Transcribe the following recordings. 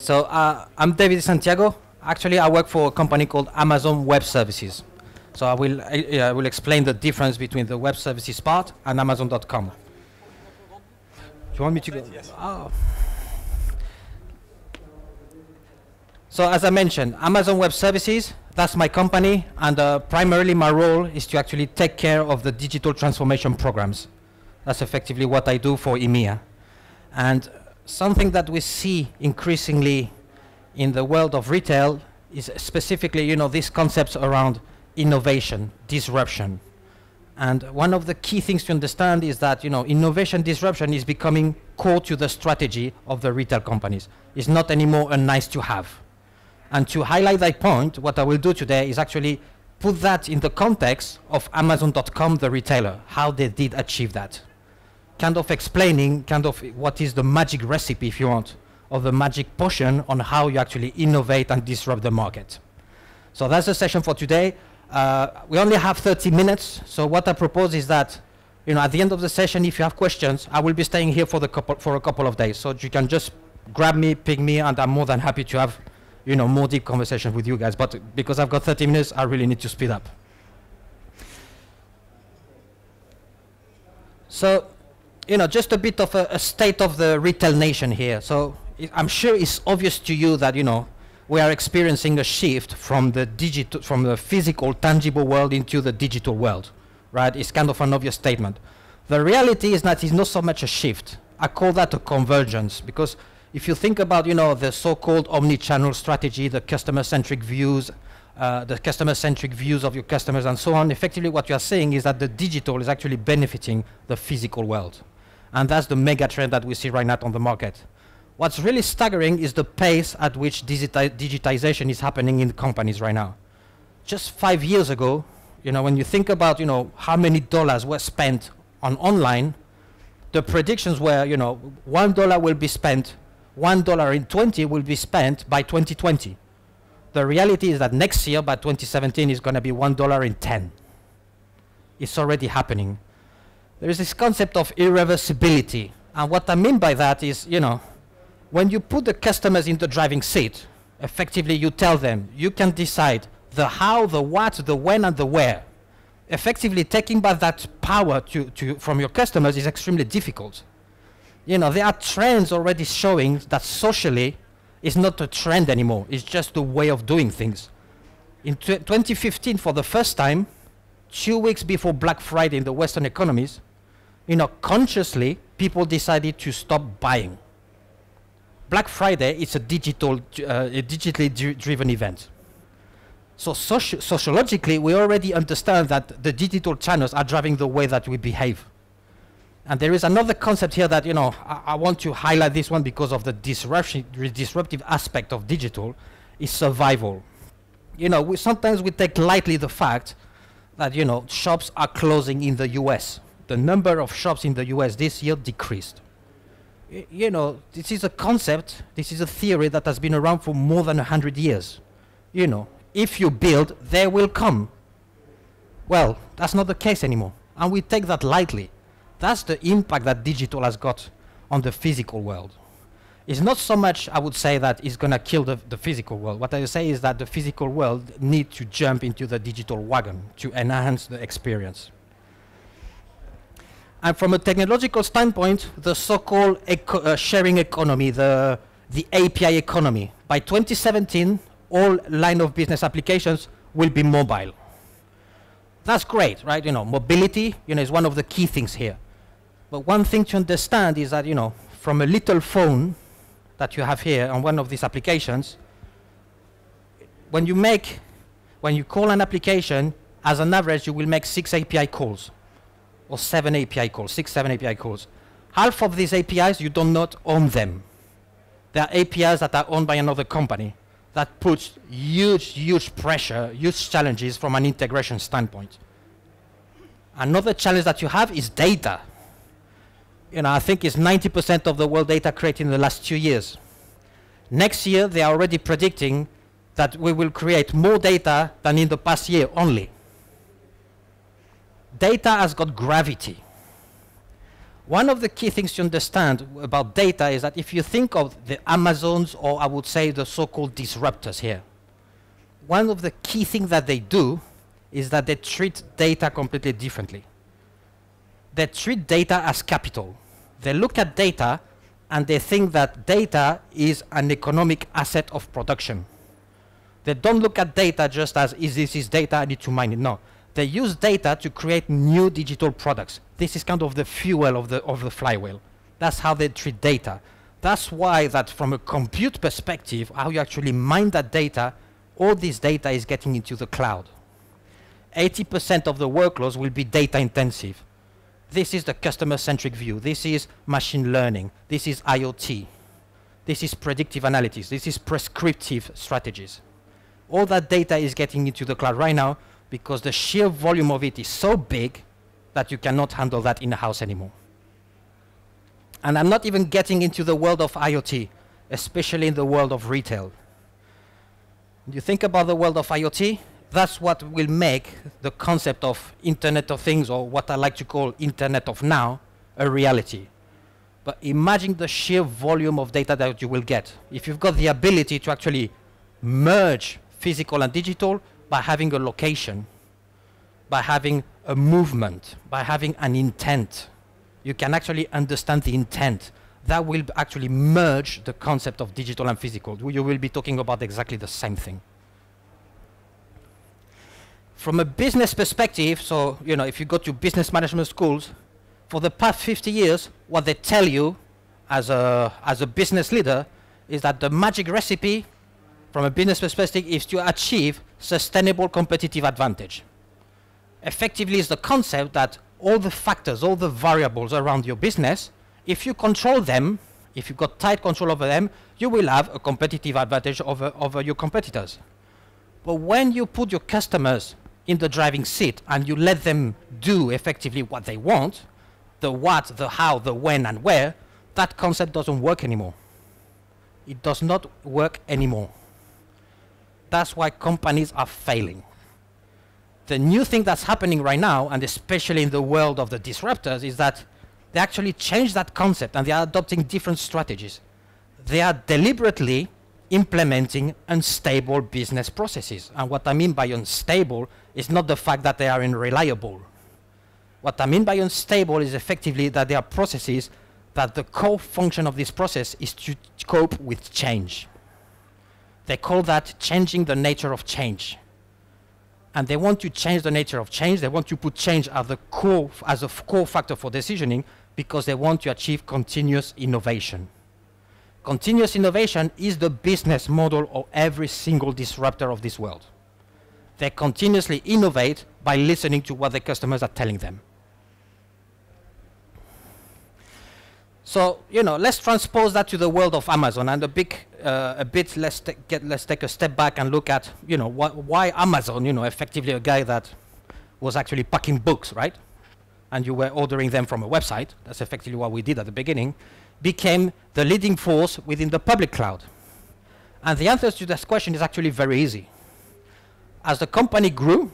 So I'm David Santiago. Actually, I work for a company called Amazon Web Services. So I will explain the difference between the web services part and Amazon.com. Do you want me to go? Yes. Oh. So as I mentioned, Amazon Web Services, that's my company, and primarily my role is to actually take care of the digital transformation programs. That's effectively what I do for EMEA. And something that we see increasingly in the world of retail is specifically, these concepts around innovation, disruption. And one of the key things to understand is that, innovation, disruption is becoming core to the strategy of the retail companies. It's not anymore a nice to have. And to highlight that point, what I will do today is actually put that in the context of Amazon.com, the retailer, how they did achieve that. Kind of explaining what is the magic recipe, if you want, or the magic potion on how you actually innovate and disrupt the market. So that's the session for today. We only have 30 minutes, so what I propose is that, at the end of the session, if you have questions, I will be staying here for a couple of days. So you can just grab me, ping me, and I'm more than happy to have, more deep conversation with you guys. But because I've got 30 minutes, I really need to speed up. So, just a bit of a state of the retail nation here. So I'm sure it's obvious to you that, we are experiencing a shift from the physical, tangible world into the digital world, right? It's kind of an obvious statement. The reality is that it's not so much a shift. I call that a convergence, because if you think about, the so-called omni-channel strategy, the customer-centric views of your customers and so on, effectively what you are saying is that the digital is actually benefiting the physical world. And that's the mega trend that we see right now on the market. What's really staggering is the pace at which digitization is happening in companies right now. Just 5 years ago, when you think about, how many dollars were spent on online, the predictions were, $1 will be spent, $1.20 will be spent by 2020. The reality is that next year, by 2017, is going to be $1.10. It's already happening. There is this concept of irreversibility. And what I mean by that is, when you put the customers in the driving seat, effectively you tell them, you can decide the how, the what, the when, and the where. Effectively taking back that power from your customers is extremely difficult. There are trends already showing that socially is not a trend anymore. It's just a way of doing things. In 2015, for the first time, 2 weeks before Black Friday in the Western economies, consciously, people decided to stop buying. Black Friday is a digitally driven event. So sociologically, we already understand that the digital channels are driving the way that we behave. And there is another concept here that, I want to highlight this one because of the disruptive aspect of digital, is survival. Sometimes we take lightly the fact that, shops are closing in the US. The number of shops in the US this year decreased. This is a concept, this is a theory that has been around for more than 100 years. If you build, they will come. Well, that's not the case anymore. And we take that lightly. That's the impact that digital has got on the physical world. It's not so much, I would say, that it's going to kill the physical world. What I say is that the physical world needs to jump into the digital wagon to enhance the experience. And from a technological standpoint, the so-called sharing economy, the API economy, by 2017, all line of business applications will be mobile. That's great, right? Mobility, is one of the key things here. But one thing to understand is that, from a little phone that you have here on one of these applications, when you call an application, as an average, you will make 6 API calls. Or 7 API calls, 6, 7 API calls. Half of these APIs, you do not own them. They are APIs that are owned by another company. That puts huge pressure, huge challenges from an integration standpoint. Another challenge that you have is data. I think it's 90% of the world data created in the last 2 years. Next year, they are already predicting that we will create more data than in the past year only. Data has got gravity. One of the key things to understand about data is that if you think of the Amazons, or I would say the so-called disruptors here, one of the key things that they do is that they treat data completely differently. They treat data as capital. They look at data and they think that data is an economic asset of production. They don't look at data just as, this is data, I need to mine it. No. They use data to create new digital products. This is kind of the fuel of the flywheel. That's how they treat data. That's why that from a compute perspective, how you actually mine that data, all this data is getting into the cloud. 80% of the workloads will be data intensive. This is the customer-centric view. This is machine learning. This is IoT. This is predictive analytics. This is prescriptive strategies. All that data is getting into the cloud right now because the sheer volume of it is so big that you cannot handle that in-house anymore. And I'm not even getting into the world of IoT, especially in the world of retail. You think about the world of IoT, that's what will make the concept of Internet of Things, or what I like to call Internet of Now, a reality. But imagine the sheer volume of data that you will get. If you've got the ability to actually merge physical and digital by having a location, by having a movement, by having an intent, you can actually understand the intent. That will actually merge the concept of digital and physical. You will be talking about exactly the same thing. From a business perspective, so if you go to business management schools, for the past 50 years, what they tell you as a business leader is that the magic recipe from a business perspective is to achieve sustainable competitive advantage. Effectively, is the concept that all the factors, all the variables around your business, if you control them, if you've got tight control over them, you will have a competitive advantage over your competitors. But when you put your customers in the driving seat and you let them do effectively what they want, the what, the how, the when and where, that concept doesn't work anymore. It does not work anymore. That's why companies are failing. The new thing that's happening right now, and especially in the world of the disruptors, is that they actually change that concept and they are adopting different strategies. They are deliberately implementing unstable business processes. And what I mean by unstable is not the fact that they are unreliable. What I mean by unstable is effectively that they are processes that the core function of this process is to cope with change. They call that changing the nature of change. And they want to change the nature of change. They want to put change as a core factor for decisioning because they want to achieve continuous innovation. Continuous innovation is the business model of every single disruptor of this world. They continuously innovate by listening to what the customers are telling them. So, let's transpose that to the world of Amazon, and let's take a step back and look at, why Amazon, effectively a guy that was actually packing books, right? And you were ordering them from a website, that's effectively what we did at the beginning, became the leading force within the public cloud. And the answer to this question is actually very easy. As the company grew,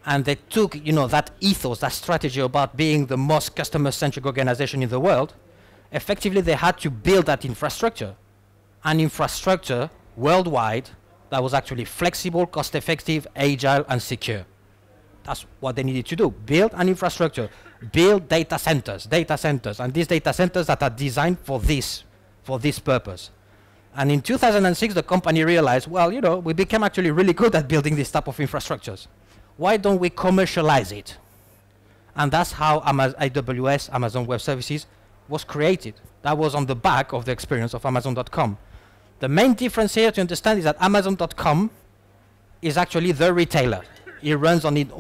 and they took, that ethos, that strategy about being the most customer-centric organization in the world, effectively they had to build that infrastructure. An infrastructure worldwide that was actually flexible, cost-effective, agile, and secure. That's what they needed to do. Build an infrastructure. Build data centers. And these data centers that are designed for this purpose. And in 2006, the company realized, well, we became actually really good at building this type of infrastructures. Why don't we commercialize it? And that's how AWS, Amazon Web Services, was created. That was on the back of the experience of Amazon.com. The main difference here to understand is that Amazon.com is actually the retailer. It runs on its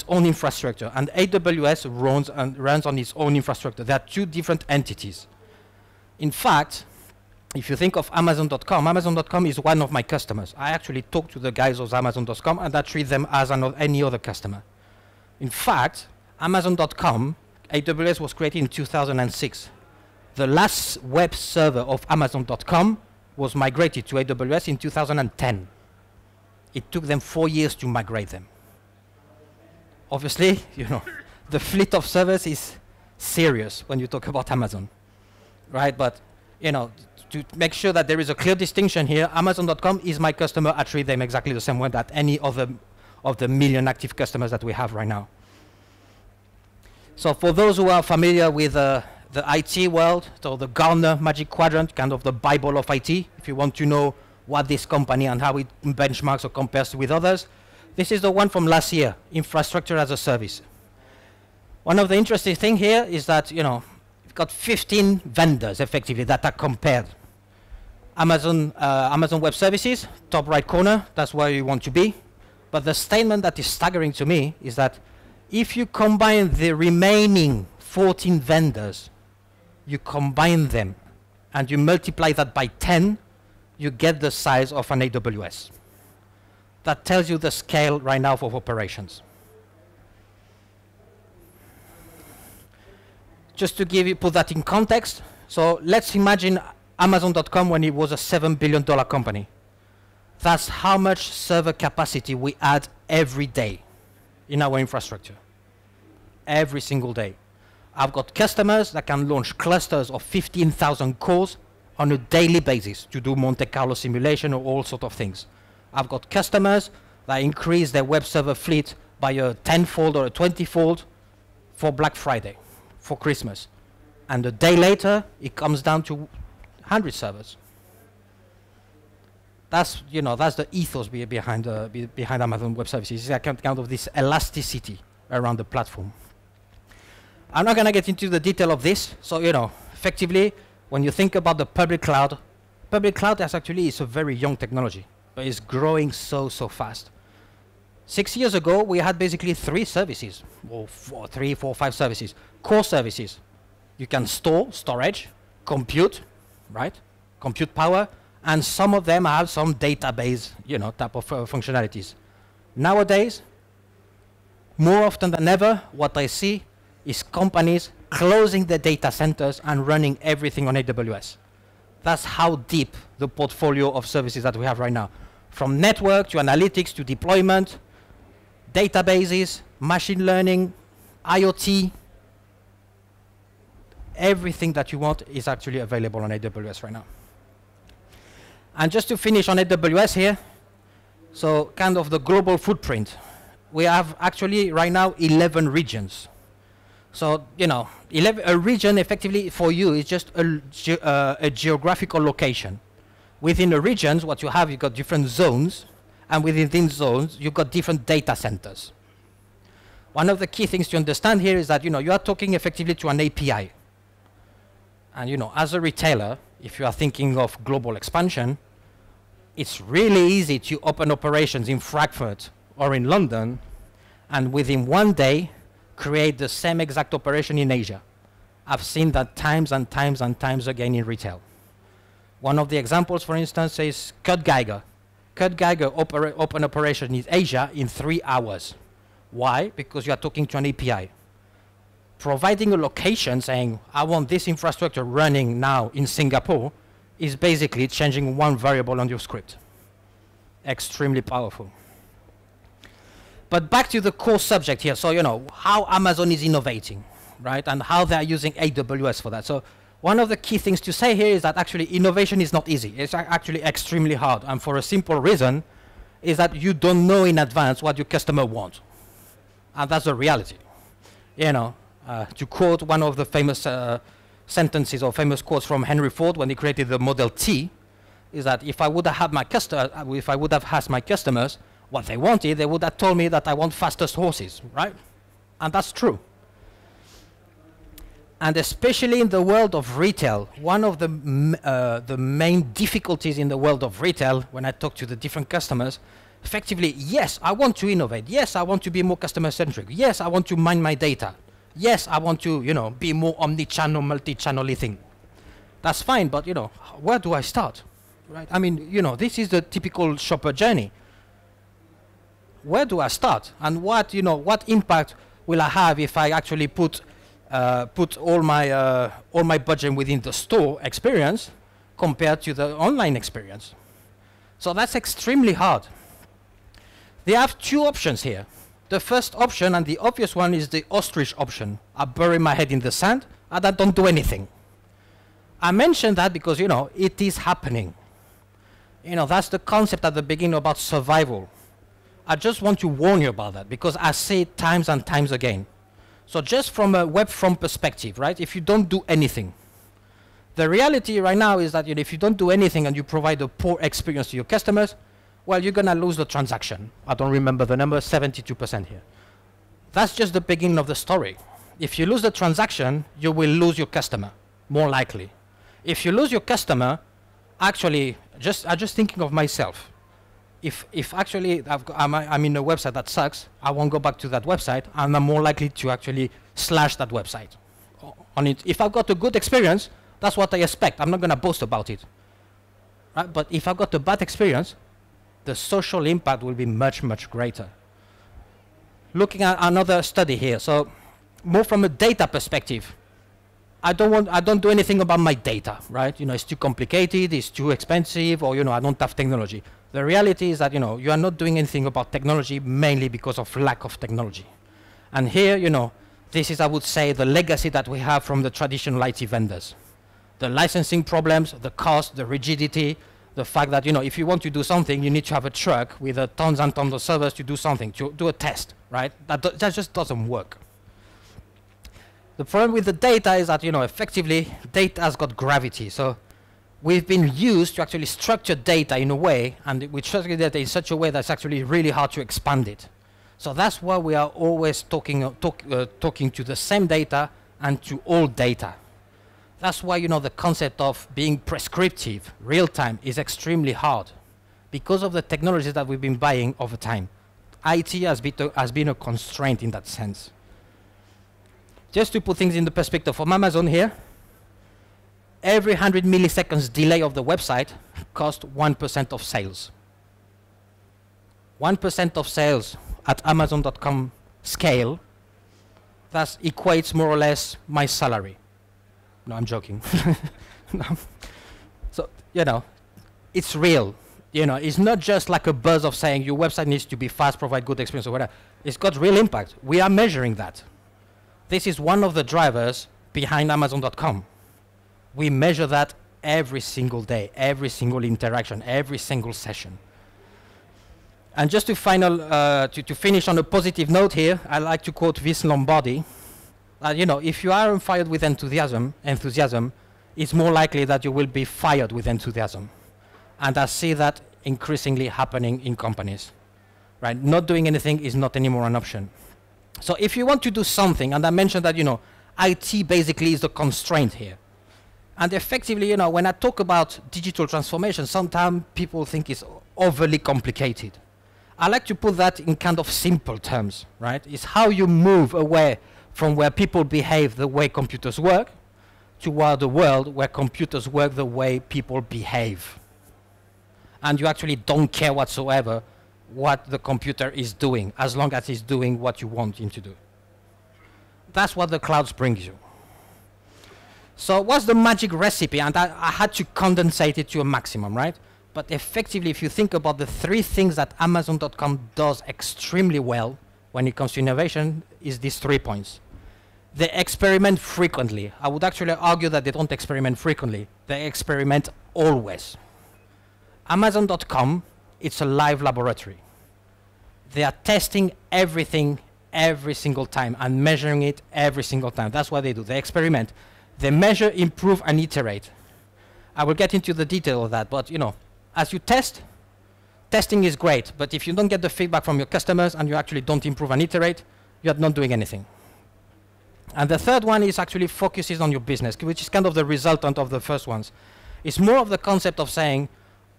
own infrastructure, and AWS runs on its own infrastructure. They are two different entities. In fact, if you think of Amazon.com, Amazon.com is one of my customers. I actually talk to the guys of Amazon.com and I treat them as any other customer. In fact, Amazon.com, AWS was created in 2006. The last web server of Amazon.com was migrated to AWS in 2010. It took them 4 years to migrate them. Obviously, the fleet of servers is serious when you talk about Amazon, right? But you know, to make sure that there is a clear distinction here, Amazon.com is my customer. I treat them exactly the same way that any other of the million active customers that we have right now. So for those who are familiar with the IT world, so the Gartner Magic Quadrant, kind of the Bible of IT, if you want to know what this company and how it benchmarks or compares with others, this is the one from last year, Infrastructure as a Service. One of the interesting things here is that, you know, you've got 15 vendors effectively that are compared. Amazon Web Services, top right corner, that's where you want to be. But the statement that is staggering to me is that if you combine the remaining 14 vendors, you combine them and you multiply that by 10, you get the size of an AWS. That tells you the scale right now of operations. Just to put that in context, so let's imagine Amazon.com when it was a $7 billion company. That's how much server capacity we add every day in our infrastructure. Every single day. I've got customers that can launch clusters of 15,000 cores on a daily basis to do Monte Carlo simulation or all sorts of things. I've got customers that increase their web server fleet by a 10-fold or a 20-fold for Black Friday, for Christmas. And a day later, it comes down to 100 servers. That's, you know, that's the ethos behind Amazon Web Services. It's a kind of this elasticity around the platform. I'm not going to get into the detail of this. So, you know, effectively, when you think about the public cloud actually is a very young technology, but it's growing so fast. 6 years ago, we had basically 3 services, or 3, 4, 5 services. Core services. You can store, storage, compute, right? Compute power, and some of them have some database, you know, type of functionalities. Nowadays, more often than ever, what I see is companies closing their data centers and running everything on AWS. That's how deep the portfolio of services that we have right now. From network to analytics to deployment, databases, machine learning, IoT, everything that you want is actually available on AWS right now. And just to finish on AWS here, so kind of the global footprint. We have actually right now 11 regions. So, you know, a region effectively for you is just a geographical location. Within the regions, what you have, you've got different zones, and within these zones, you've got different data centers. One of the key things to understand here is that, you know, you are talking effectively to an API. And, you know, as a retailer, if you are thinking of global expansion, it's really easy to open operations in Frankfurt or in London, and within one day, create the same exact operation in Asia. I've seen that times and times and times again in retail. One of the examples, for instance, is Kurt Geiger. Kurt Geiger open operation in Asia in 3 hours. Why? Because you are talking to an API. Providing a location saying, I want this infrastructure running now in Singapore, is basically changing one variable on your script. Extremely powerful. But back to the core subject here. So, you know, how Amazon is innovating, right? And how they're using AWS for that. So one of the key things to say here is that actually innovation is not easy. It's actually extremely hard. And for a simple reason is that you don't know in advance what your customer wants. And that's the reality. You know, to quote one of the famous sentences or famous quotes from Henry Ford when he created the Model T, is that if I would have asked my customers what they wanted, they would have told me that I want fastest horses, right? And that's true. And especially in the world of retail, one of the main difficulties in the world of retail, when I talk to the different customers, effectively, yes, I want to innovate. Yes, I want to be more customer-centric. Yes, I want to mine my data. Yes, I want to, you know, be more omni-channel, multi-channel thing. That's fine, but, you know, where do I start? Right? I mean, you know, this is the typical shopper journey. Where do I start? And what, you know, what impact will I have if I actually put all my budget within the store experience compared to the online experience? So that's extremely hard. They have 2 options here. The first option, and the obvious one, is the ostrich option. I bury my head in the sand and I don't do anything. I mention that because, you know, it is happening. You know, that's the concept at the beginning about survival. I just want to warn you about that because I say it times and times again. So just from a web front perspective, right, if you don't do anything, the reality right now is that, you know, if you don't do anything and you provide a poor experience to your customers, well, you're going to lose the transaction. I don't remember the number, 72% here. That's just the beginning of the story. If you lose the transaction, you will lose your customer, more likely. If you lose your customer, actually, I'm just thinking of myself. If actually I'm in a website that sucks, I won't go back to that website, and I'm more likely to actually slash that website. On it. If I've got a good experience, that's what I expect. I'm not going to boast about it. Right? But if I've got a bad experience, the social impact will be much, much greater. Looking at another study here, so more from a data perspective, I don't do anything about my data, right? You know, it's too complicated, it's too expensive, or, you know, I don't have technology. The reality is that, you know, you are not doing anything about technology mainly because of lack of technology. And here, you know, this is, I would say, the legacy that we have from the traditional IT vendors. The licensing problems, the cost, the rigidity, the fact that, you know, if you want to do something, you need to have a truck with tons and tons of servers to do something, to do a test, right? That just doesn't work. The problem with the data is that, you know, effectively, data has got gravity. So we've been used to actually structure data in a way, and we structure data in such a way that's actually really hard to expand it. So that's why we are always talking to the same data and to all data. That's why, you know, the concept of being prescriptive, real-time, is extremely hard because of the technologies that we've been buying over time. IT has been a constraint in that sense. Just to put things in the perspective from Amazon here, every 100 milliseconds delay of the website costs 1% of sales. 1% of sales at Amazon.com scale, that equates more or less my salary. No, I'm joking. No. So, you know, it's real. You know, it's not just like a buzz of saying your website needs to be fast, provide good experience or whatever. It's got real impact. We are measuring that. This is one of the drivers behind Amazon.com. We measure that every single day, every single interaction, every single session. And just to finish on a positive note here, I like to quote Vince Lombardi. You know, if you aren't fired with enthusiasm, it's more likely that you will be fired with enthusiasm. And I see that increasingly happening in companies. Right? Not doing anything is not anymore an option. So if you want to do something, and I mentioned that, you know, IT basically is the constraint here. And effectively, you know, when I talk about digital transformation, sometimes people think it's overly complicated. I like to put that in kind of simple terms, right? It's how you move away from where people behave the way computers work toward the world where computers work the way people behave. And you actually don't care whatsoever what the computer is doing, as long as it's doing what you want him to do. That's what the clouds brings you. So what's the magic recipe? And I had to condensate it to a maximum, right? But effectively, if you think about the three things that Amazon.com does extremely well when it comes to innovation, is these 3 points. They experiment frequently. I would actually argue that they don't experiment frequently. They experiment always. Amazon.com, it's a live laboratory. They are testing everything every single time and measuring it every single time. That's what they do. They experiment. They measure, improve, and iterate. I will get into the detail of that, but, you know, as you test, testing is great, but if you don't get the feedback from your customers and you actually don't improve and iterate, you're not doing anything. And the third one is actually focuses on your business, which is kind of the resultant of the first ones. It's more of the concept of saying,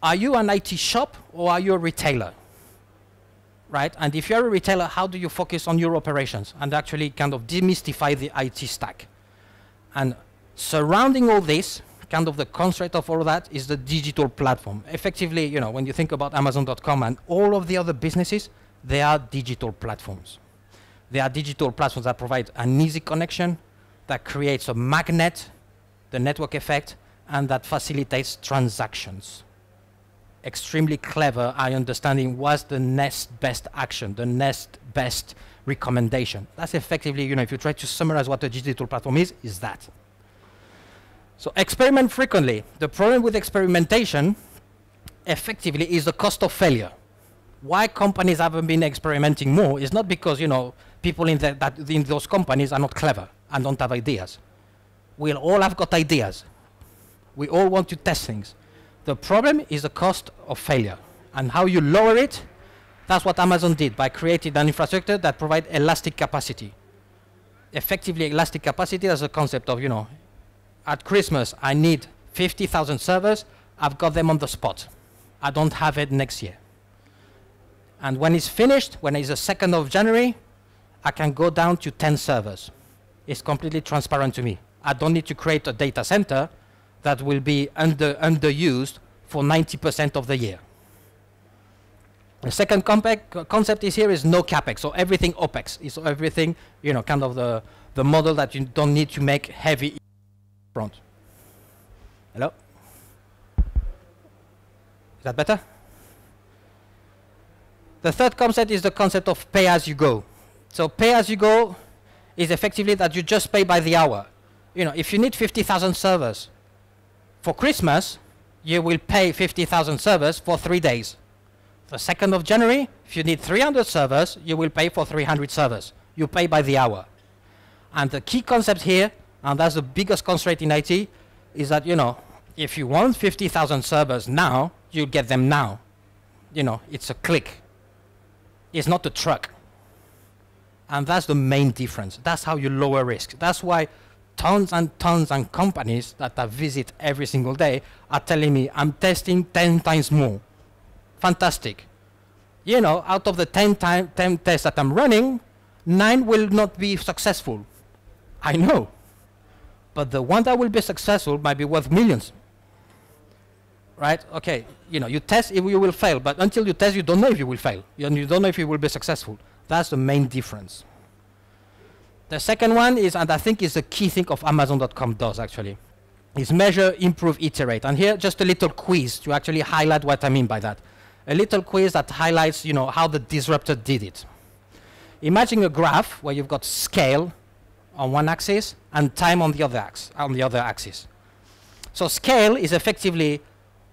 are you an IT shop or are you a retailer? Right? And if you're a retailer, how do you focus on your operations and actually kind of demystify the IT stack? And surrounding all this, kind of the constraint of all of that is the digital platform. Effectively, you know, when you think about Amazon.com and all of the other businesses, they are digital platforms. They are digital platforms that provide an easy connection, that creates a magnet, the network effect, and that facilitates transactions. extremely clever at understanding what's the next best action, the next best recommendation. That's effectively, if you try to summarize what a digital platform is that. So experiment frequently. The problem with experimentation effectively is the cost of failure. Why companies haven't been experimenting more is not because, people in those companies are not clever and don't have ideas. We all have got ideas. We all want to test things. The problem is the cost of failure. And how you lower it, that's what Amazon did by creating an infrastructure that provides elastic capacity. Effectively, elastic capacity is a concept of, at Christmas, I need 50,000 servers. I've got them on the spot. I don't have it next year. And when it's finished, when it's the 2nd of January, I can go down to 10 servers. It's completely transparent to me. I don't need to create a data center that will be underused for 90% of the year. The second concept is here is no capex, so everything opex. It's everything, kind of the model that you don't need to make heavy front. Hello? Is that better? The third concept is the concept of pay as you go. So pay as you go is effectively that you just pay by the hour. If you need 50,000 servers for Christmas, you will pay 50,000 servers for 3 days. The 2nd of January, if you need 300 servers, you will pay for 300 servers. You pay by the hour. And the key concept here, and that's the biggest constraint in IT, is that, if you want 50,000 servers now, you'll get them now. It's a click. It's not a truck. And that's the main difference. That's how you lower risk. That's why tons and tons and companies that I visit every single day are telling me, I'm testing 10 times more. Fantastic. Out of the 10 tests that I'm running, 9 will not be successful. I know. But the one that will be successful might be worth millions. Right? Okay, you test, you will fail. But until you test, you don't know if you will fail. You don't know if you will be successful. That's the main difference. The second one is, and I think is the key thing of Amazon.com does actually, is measure, improve, iterate. And here, just a little quiz to actually highlight what I mean by that. A little quiz that highlights, how the disruptor did it. Imagine a graph where you've got scale on one axis and time on the other axis. So scale is effectively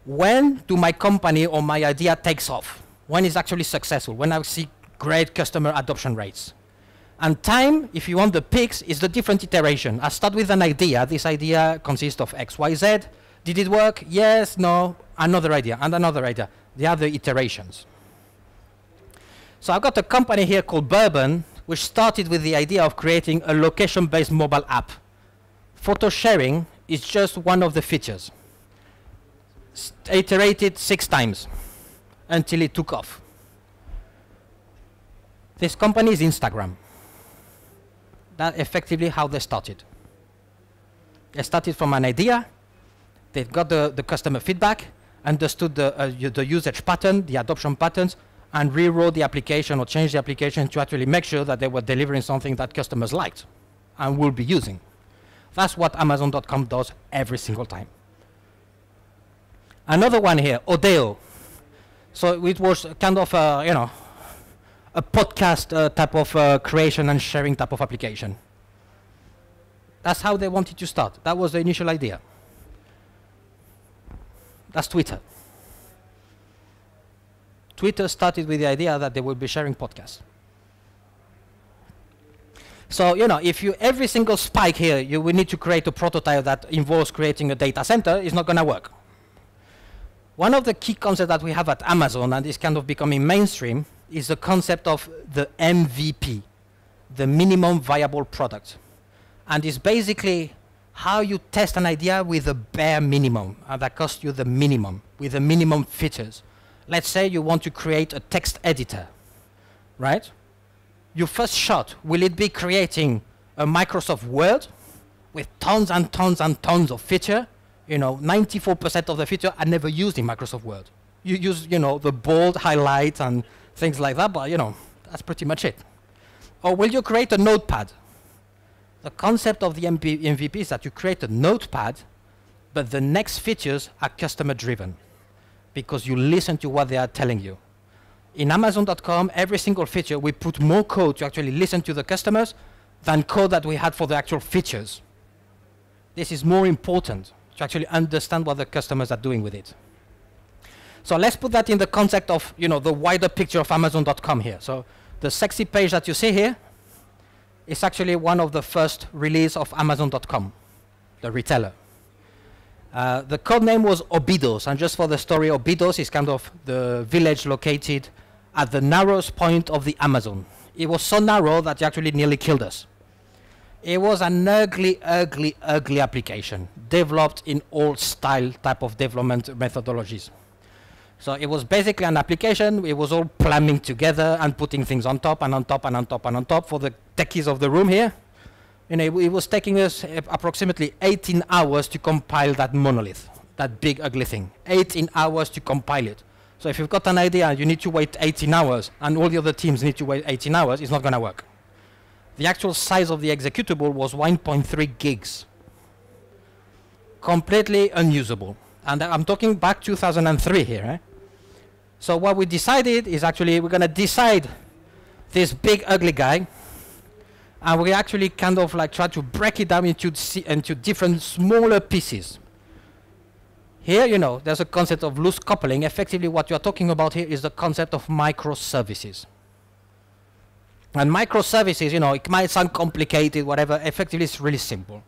when do my company or my idea takes off? When it's actually successful? When I see great customer adoption rates? And time, if you want the peaks, is the different iteration. I start with an idea. This idea consists of X, Y, Z. Did it work? Yes, no. Another idea, and another idea. The other iterations. So I've got a company here called Bourbon, which started with the idea of creating a location-based mobile app. Photo sharing is just one of the features. Iterated 6 times until it took off. This company is Instagram. That's effectively how they started. They started from an idea, they got the customer feedback, understood the usage pattern, the adoption patterns, and rewrote the application or changed the application to actually make sure that they were delivering something that customers liked and will be using. That's what Amazon.com does every single time. Another one here, Odeo. So it was kind of a podcast type of creation and sharing type of application. That's how they wanted to start. That was the initial idea. That's Twitter. Twitter started with the idea that they would be sharing podcasts. So, if every single spike here, you will need to create a prototype that involves creating a data center, it's not going to work. One of the key concepts that we have at Amazon, and is kind of becoming mainstream, is the concept of the MVP, the minimum viable product. And it's basically how you test an idea with a bare minimum, and that costs you the minimum, with the minimum features. Let's say you want to create a text editor, right? Your first shot, will it be creating a Microsoft Word with tons and tons and tons of feature? 94% of the feature are never used in Microsoft Word. You use, the bold highlight and things like that, but, that's pretty much it. Or will you create a notepad? The concept of the MVP is that you create a notepad, but the next features are customer driven. because you listen to what they are telling you. In Amazon.com, every single feature, we put more code to actually listen to the customers than code that we had for the actual features. This is more important to actually understand what the customers are doing with it. So let's put that in the context of the wider picture of Amazon.com here. So the sexy page that you see here is actually one of the first release of Amazon.com, the retailer. The code name was Obidos, and just for the story, Obidos is kind of the village located at the narrowest point of the Amazon. It was so narrow that it actually nearly killed us. It was an ugly, ugly, ugly application, developed in old style type of development methodologies. So it was basically an application. It was all plumbing together and putting things on top and on top and on top and on top. For the techies of the room here, it was taking us approximately 18 hours to compile that monolith, that big ugly thing. 18 hours to compile it. So if you've got an idea, you need to wait 18 hours, and all the other teams need to wait 18 hours, it's not going to work. The actual size of the executable was 1.3 gigs. Completely unusable. And I'm talking back 2003 here. Eh? So what we decided is actually we're going to decide this big ugly guy, and we actually kind of like try to break it down into different smaller pieces. Here, there's a concept of loose coupling. Effectively, what you're talking about here is the concept of microservices. And microservices, it might sound complicated, whatever. Effectively, it's really simple.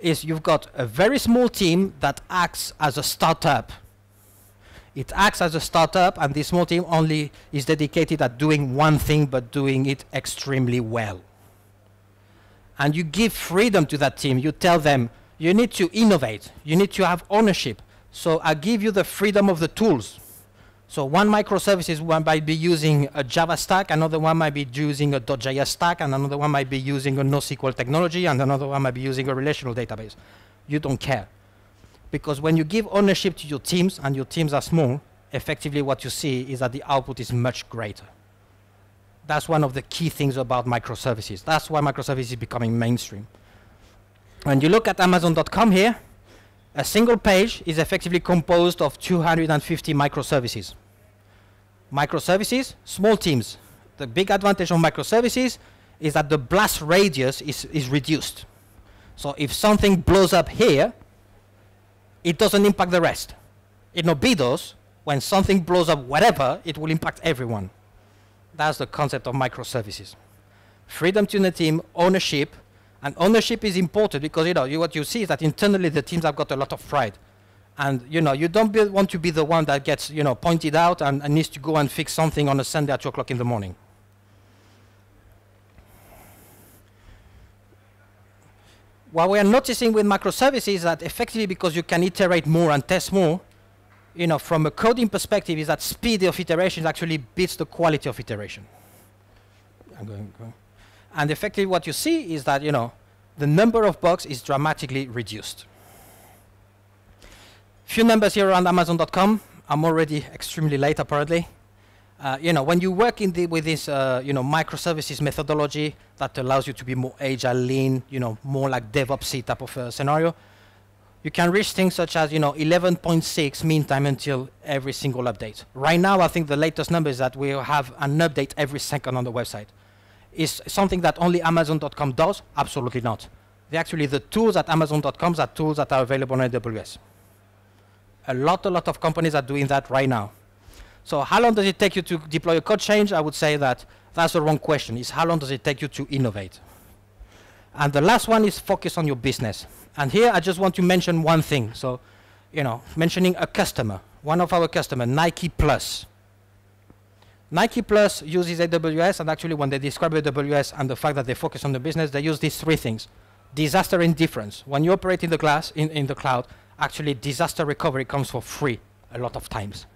You've got a very small team that acts as a startup. It acts as a startup, and this small team only is dedicated at doing one thing, but doing it extremely well. And you give freedom to that team. You tell them, you need to innovate. You need to have ownership. So I give you the freedom of the tools. So one microservices one might be using a Java stack, another one might be using a .js stack, and another one might be using a NoSQL technology, and another one might be using a relational database. You don't care. Because when you give ownership to your teams, and your teams are small, effectively what you see is that the output is much greater. That's one of the key things about microservices. That's why microservices is becoming mainstream. When you look at Amazon.com here, a single page is effectively composed of 250 microservices. Microservices, small teams. The big advantage of microservices is that the blast radius is reduced. So if something blows up here, it doesn't impact the rest. In Obidos, when something blows up whatever, it will impact everyone. That's the concept of microservices. Freedom to the team, ownership. And ownership is important because what you see is that internally the teams have got a lot of pride, and you don't want to be the one that gets pointed out and needs to go and fix something on a Sunday at 2 o'clock in the morning. What we are noticing with microservices is that effectively because you can iterate more and test more, from a coding perspective, is that speed of iteration actually beats the quality of iteration. And effectively what you see is that, the number of bugs is dramatically reduced. Few numbers here around Amazon.com. I'm already extremely late, apparently. When you work with this, microservices methodology that allows you to be more agile, lean, more like DevOps type of scenario, you can reach things such as, 11.6 mean time until every single update. Right now, I think the latest number is that we have an update every second on the website. Is something that only Amazon.com does? Absolutely not. The tools at Amazon.com are tools that are available on AWS. A lot of companies are doing that right now. So how long does it take you to deploy a code change? I would say that that's the wrong question. It's how long does it take you to innovate? And the last one is focus on your business. And here I just want to mention one thing. So, mentioning a customer, one of our customers, Nike Plus. Nike Plus uses AWS, and actually when they describe AWS and the fact that they focus on the business, they use these three things. Disaster indifference. When you operate in the cloud, actually disaster recovery comes for free a lot of times,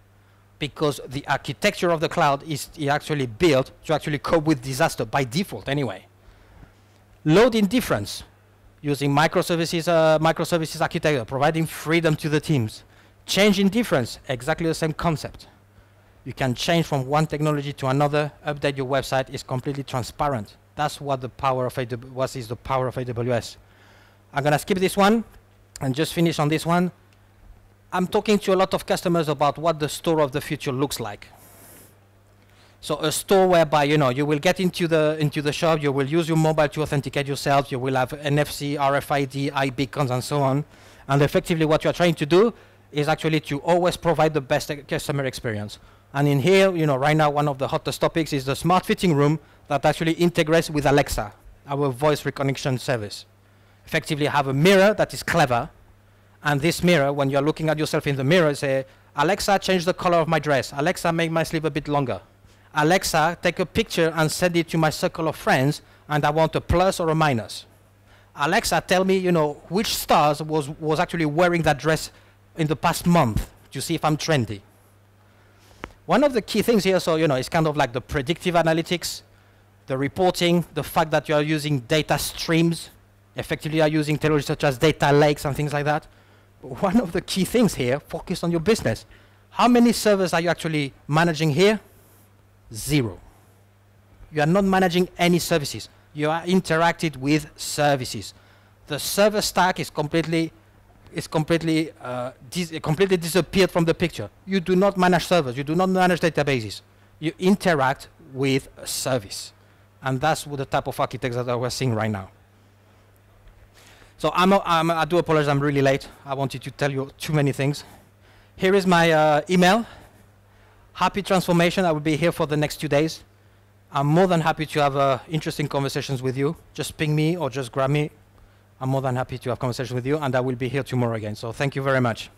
because the architecture of the cloud is actually built to actually cope with disaster by default anyway. Load indifference, using microservices architecture, providing freedom to the teams. Change indifference, exactly the same concept. You can change from one technology to another, update your website, is completely transparent. That's what the power of AWS. I'm going to skip this one and just finish on this one. I'm talking to a lot of customers about what the store of the future looks like. So a store whereby, you know, you will get into the shop, you will use your mobile to authenticate yourself, you will have NFC, RFID, iBeacons, and so on. And effectively what you're trying to do is actually to always provide the best customer experience. And in here, you know, right now one of the hottest topics is the smart fitting room that actually integrates with Alexa, our voice recognition service. Effectively have a mirror that is clever, and this mirror, when you're looking at yourself in the mirror, say, Alexa, change the color of my dress. Alexa, make my sleeve a bit longer. Alexa, take a picture and send it to my circle of friends, and I want a plus or a minus. Alexa, tell me, you know, which stars was actually wearing that dress in the past month to see if I'm trendy. One of the key things here, so, you know, it's kind of like the predictive analytics, the reporting, the fact that you are using data streams, effectively are using technology such as data lakes and things like that. But one of the key things here, focus on your business. How many servers are you actually managing here? 0. You are not managing any services. You are interacting with services. The server stack is completely disappeared from the picture. You do not manage servers. You do not manage databases. You interact with a service. And that's what the type of architecture that we're seeing right now. So I do apologize, I'm really late. I wanted to tell you too many things. Here is my email. Happy transformation. I will be here for the next 2 days. I'm more than happy to have interesting conversations with you. Just ping me or just grab me. I'm more than happy to have conversations with you, and I will be here tomorrow again. So thank you very much.